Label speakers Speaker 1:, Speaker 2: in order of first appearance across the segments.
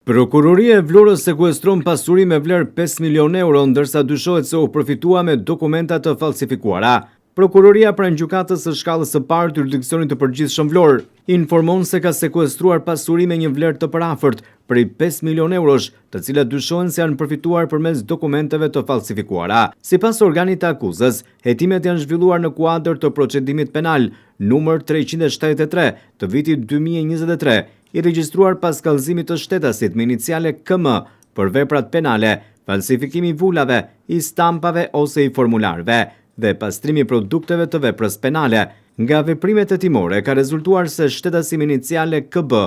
Speaker 1: Prokuroria e Vlorës sekuestron pasuri me vlerë 5 milion euro, ndërsa dyshohet se u përfitua me dokumenta të falsifikuara. Prokuroria pranë gjykatës së shkallës së parë të jurisdiksionit të përgjithshëm Vlorë informon se ka sekuestruar pasuri me një vlerë të parafort prej 5 milion eurosh, të cilat dyshohen se janë përfituar përmes dokumenteve të falsifikuara. Sipas organit të akuzës, hetimet janë zhvilluar në kuadër të procedimit penal numër 373 të vitit 2023, i regjistruar pas kallëzimit të shtetasit me iniciale KM për veprat penale, falsifikimi i vulave, i stampave ose i formularve dhe pastrimi i produkteve të veprës penale. Nga veprimet hetimore ka rezultuar se shtetasi me iniciale KB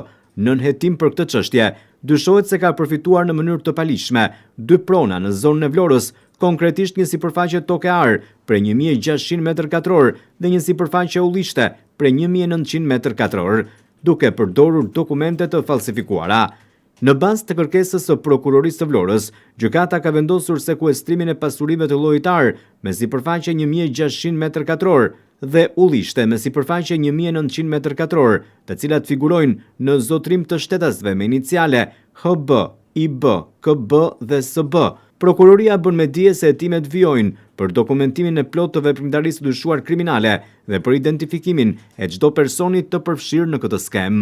Speaker 1: nën hetim për këtë çështje dyshohet se ka përfituar në mënyrë të palishme 2 prona në zonën e Vlorës, konkretisht një sipërfaqe toke ar prej 1600 m2 dhe një sipërfaqe ullishte prej 1900 m2, duke përdorur dokumente të falsifikuara. Në bazë të kërkesës së prokurorisë së Vlorës, gjykata ka vendosur sekuestrimin e pasurive të llojit A me sipërfaqe 1600 m2 dhe ullishte me sipërfaqe 1900 m2, të cilat figurojnë në zotrim të shtetasve me iniciale HB, IB, KB dhe SB. Prokuroria bën me dije se hetimet vijojnë për dokumentimin e plotë të veprimtarisë së dyshuar kriminale dhe për identifikimin e çdo personi të përfshirë në këtë skem.